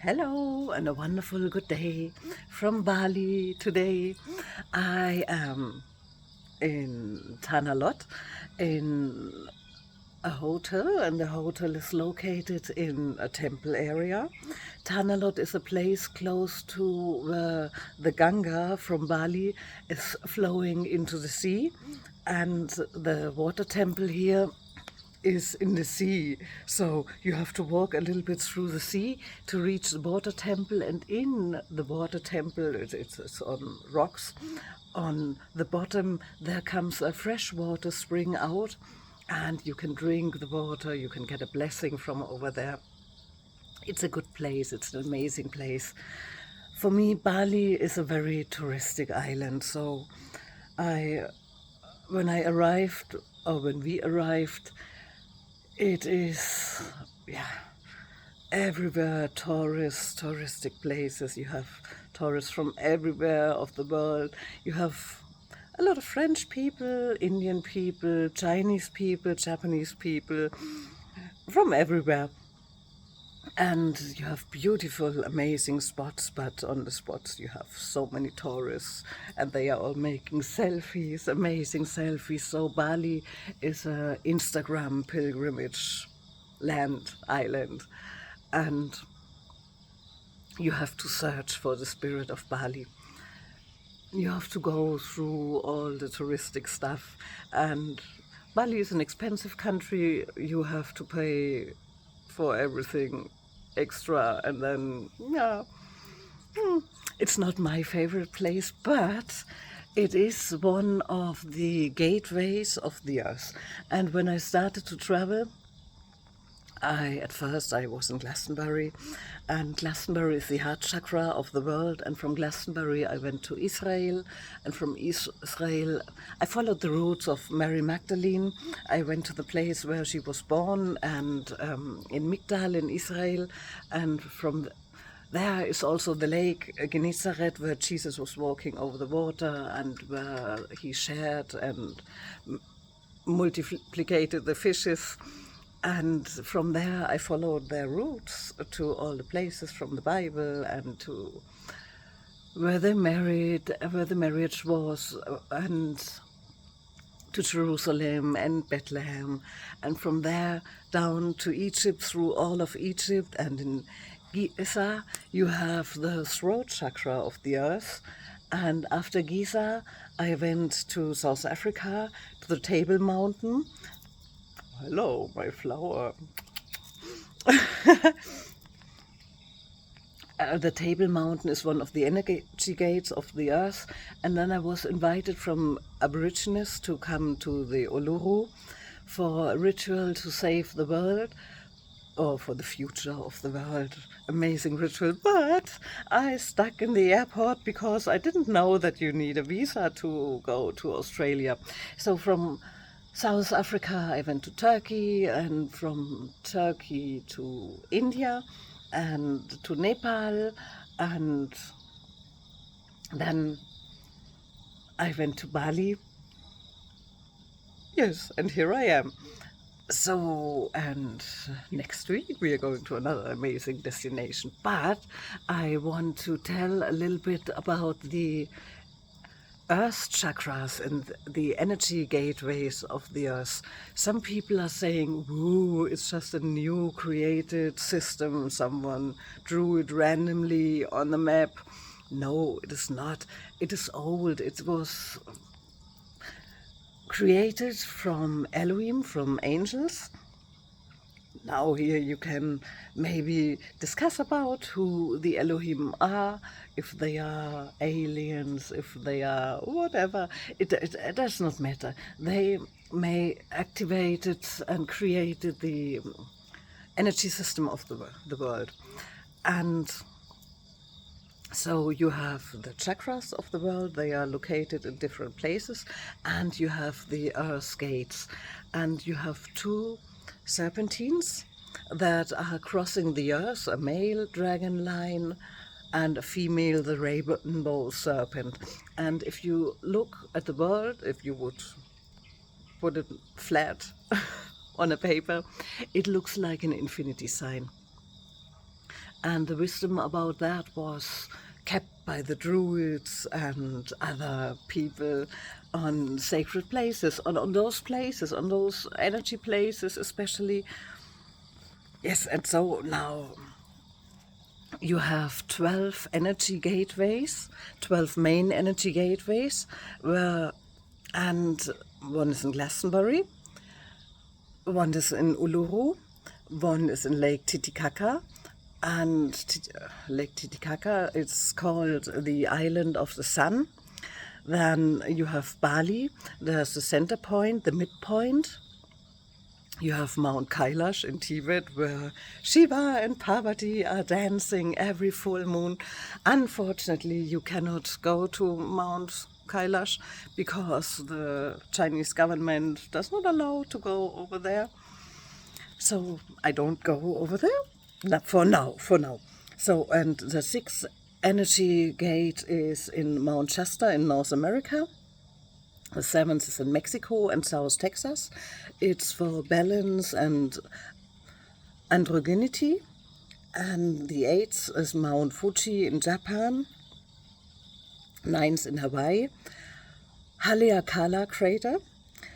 Hello and a wonderful good day from Bali today. I am in Tanalot in a hotel, and the hotel is located in a temple area. Tanalot is a place close to where the Ganga from Bali is flowing into the sea, and the water temple here is in the sea. So you have to walk a little bit through the sea to reach the water temple, and in the water temple, it's on rocks. On the bottom there comes a freshwater spring out, and you can drink the water, you can get a blessing from over there. It's a good place, it's an amazing place. For me, Bali is a very touristic island, so I when I arrived, or when we arrived, it is, yeah, everywhere touristic places. You have tourists from everywhere of the world. You have a lot of French people, Indian people, Chinese people, Japanese people, from everywhere. And you have beautiful, amazing spots, but on the spots you have so many tourists, and they are all making selfies, amazing selfies. So Bali is a Instagram pilgrimage land, island, and you have to search for the spirit of Bali. You have to go through all the touristic stuff, and Bali is an expensive country. You have to pay for everything extra, and then, yeah, it's not my favorite place, but it is one of the gateways of the earth. And when I started to travel, at first I was in Glastonbury, and Glastonbury is the heart chakra of the world. And from Glastonbury I went to Israel, and from Israel I followed the roots of Mary Magdalene. I went to the place where she was born, and in Migdal in Israel, and from there is also the lake Gennesaret, where Jesus was walking over the water, and where he shared and multiplicated the fishes. And from there I followed their roots to all the places from the Bible, and to where they married, where the marriage was, and to Jerusalem and Bethlehem, and from there down to Egypt, through all of Egypt. And in Giza you have the throat chakra of the earth. And after Giza I went to South Africa, to the Table Mountain. Hello, my flower. The Table Mountain is one of the energy gates of the earth. And then I was invited from Aborigines to come to the Uluru for a ritual to save the world, or for the future of the world. Amazing ritual. But I stuck in the airport because I didn't know that you need a visa to go to Australia. So from South Africa I went to Turkey, and from Turkey to India, and to Nepal, and then I went to Bali. Yes, and here I am. So, and next week we are going to another amazing destination. But I want to tell a little bit about the Earth chakras and the energy gateways of the earth. Some people are saying, woo, it's just a new created system. Someone drew it randomly on the map. No, it is not. It is old. It was created from Elohim, from angels. Now here you can maybe discuss about who the Elohim are, if they are aliens, if they are whatever. It does not matter. They may activate it and created the energy system of the world. And so you have the chakras of the world. They are located in different places, and you have the earth gates, and you have two serpentines that are crossing the earth, a male dragon line and a female, the rainbow serpent. And if you look at the world, if you would put it flat on a paper, it looks like an infinity sign. and the wisdom about that was kept by the Druids and other people on sacred places, on those energy places especially. Yes, and so now you have 12 energy gateways, 12 main energy gateways, and one is in Glastonbury, one is in Uluru, one is in Lake Titicaca, and Lake Titicaca is called the Island of the Sun. Then you have Bali, there's the center point, the midpoint. You have Mount Kailas in Tibet, where Shiva and Parvati are dancing every full moon. Unfortunately, you cannot go to Mount Kailas because the Chinese government does not allow to go over there. So I don't go over there. Not for now. So, and the sixth energy gate is in Mount Shasta in North America. The seventh is in Mexico and South Texas. It's for balance and androgyny. And the eighth is Mount Fuji in Japan. Ninth in Hawaii. Haleakala crater.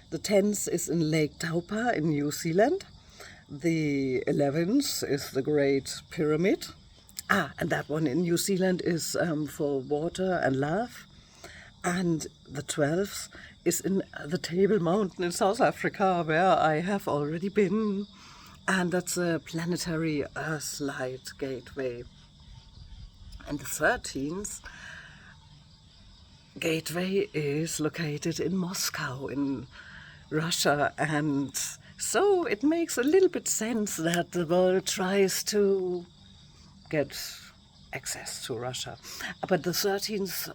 The 10th is in Lake Taupo in New Zealand. The 11th is the Great Pyramid. And that one in New Zealand is for water and love. And the 12th is in the Table Mountain in South Africa, where I have already been. And that's a planetary Earthlight gateway. And the 13th gateway is located in Moscow, in Russia. And so it makes a little bit sense that the world tries to get access to Russia. But the 13th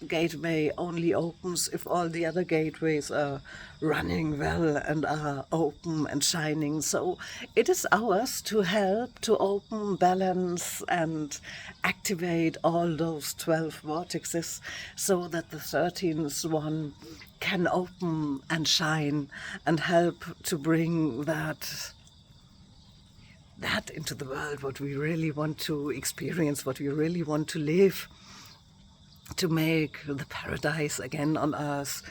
gateway only opens if all the other gateways are running well and are open and shining. So it is ours to help to open, balance and activate all those 12 vortexes so that the 13th one can open and shine and help to bring that into the world, what we really want to experience, what we really want to live, to make the paradise again on Earth,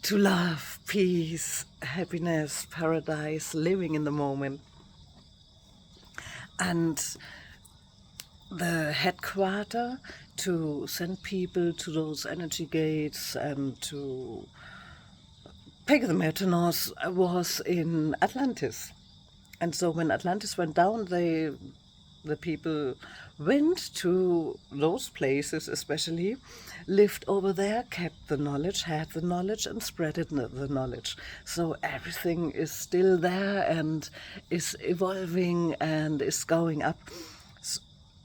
to love, peace, happiness, paradise, living in the moment. And the headquarter to send people to those energy gates and to pick them at north was in Atlantis. And so when Atlantis went down, the people went to those places, especially lived over there, kept the knowledge, had the knowledge and spread it, the knowledge. So everything is still there and is evolving and is going up.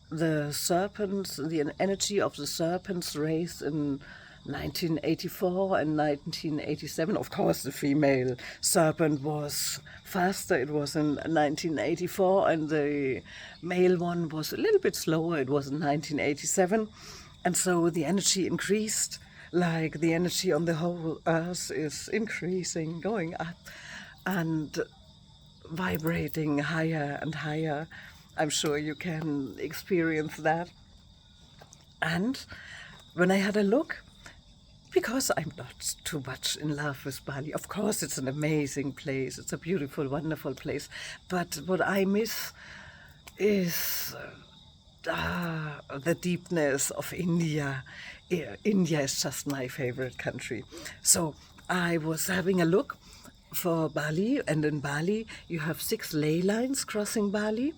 The serpents, the energy of the serpents raised in 1984 and 1987. Of course, the female serpent was faster. It was in 1984, and the male one was a little bit slower. It was in 1987. And so the energy increased, like the energy on the whole Earth is increasing, going up and vibrating higher and higher. I'm sure you can experience that. And when I had a look, because I'm not too much in love with Bali. Of course, it's an amazing place. It's a beautiful, wonderful place. But what I miss is the deepness of India. India is just my favorite country. So I was having a look for Bali, and in Bali you have 6 ley lines crossing Bali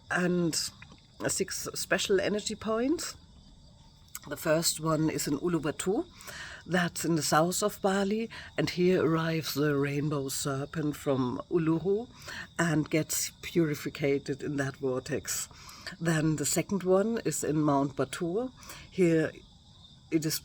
and 6 special energy points. The first one is in Uluru. That's in the south of Bali, and here arrives the rainbow serpent from Uluru and gets purified in that vortex. Then the second one is in Mount Batur. Here it is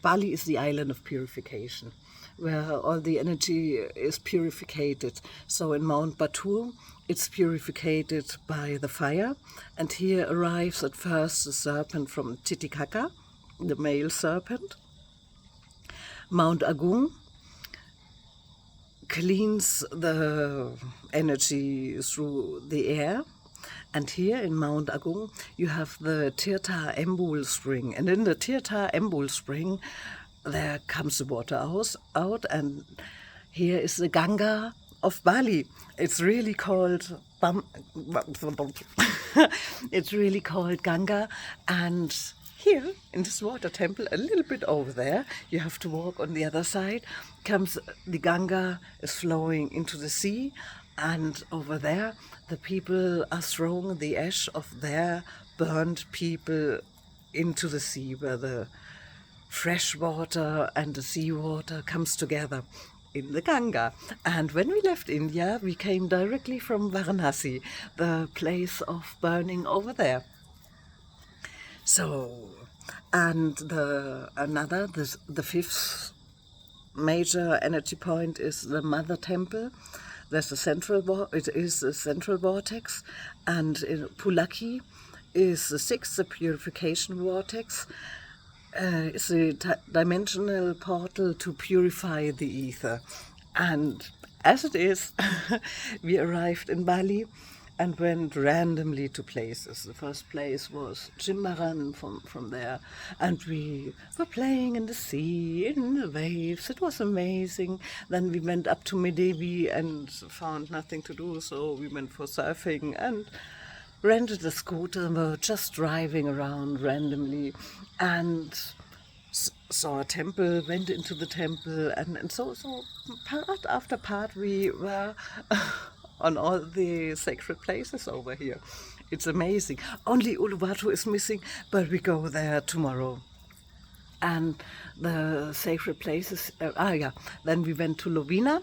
Bali is the island of purification, where all the energy is purified. So in Mount Batur, it's purified by the fire, and here arrives at first the serpent from Titicaca, the male serpent. Mount Agung cleans the energy through the air. And here in Mount Agung, you have the Tirta Embul spring. And in the Tirta Embul spring, there comes the water out. And here is the Ganga of Bali. It's really called it's really called Ganga. And here in this water temple, a little bit over there, you have to walk on the other side, comes the Ganga is flowing into the sea. And over there, the people are throwing the ash of their burned people into the sea, where the fresh water and the seawater comes together in the Ganga. And when we left India, we came directly from Varanasi, the place of burning over there. So, and the fifth major energy point is the Mother Temple. There's a central vortex, and in Pulaki is the sixth, the purification vortex. It's a dimensional portal to purify the ether. And as it is, we arrived in Bali and went randomly to places. The first place was Jimbaran from there, and we were playing in the sea, in the waves. It was amazing. Then we went up to Medevi and found nothing to do, so we went for surfing and rented a scooter and were just driving around randomly and saw a temple, went into the temple, and so part after part we were on all the sacred places over here. It's amazing. Only Uluwatu is missing, but we go there tomorrow. And the sacred places, then we went to Lovina,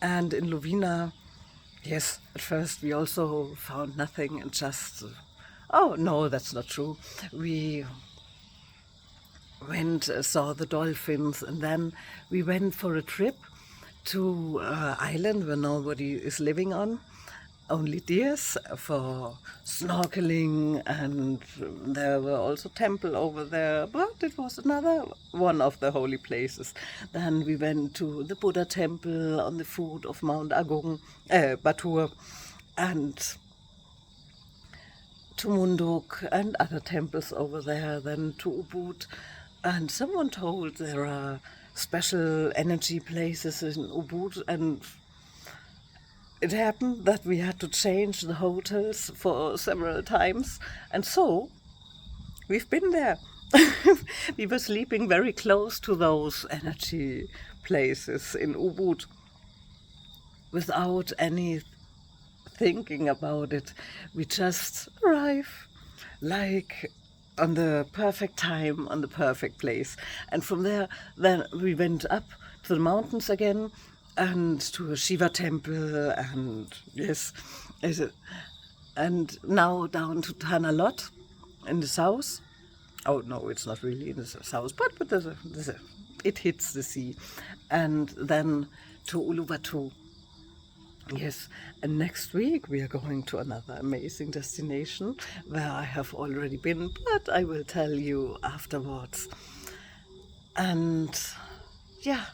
and in Lovina, yes, at first we also found nothing and just, oh no, that's not true. We went, saw the dolphins, and then we went for a trip to an island where nobody is living on, only deers, for snorkeling, and there were also temple over there, but it was another one of the holy places. Then we went to the Buddha temple on the foot of Mount Agung, Batur, and to Munduk and other temples over there, then to Ubud. And someone told there are special energy places in Ubud, and it happened that we had to change the hotels for several times, and so we've been there. We were sleeping very close to those energy places in Ubud without any thinking about it. We just arrive like on the perfect time, on the perfect place. And from there, then we went up to the mountains again and to a Shiva temple, and yes, and now down to Tanalot in the south. Oh no, it's not really in the south, but it hits the sea. And then to Uluwatu. Yes, and next week we are going to another amazing destination where I have already been, but I will tell you afterwards. And yeah,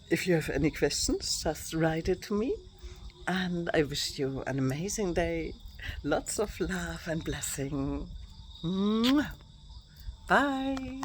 if you have any questions, just write it to me. And I wish you an amazing day. Lots of love and blessing. Mwah. Bye.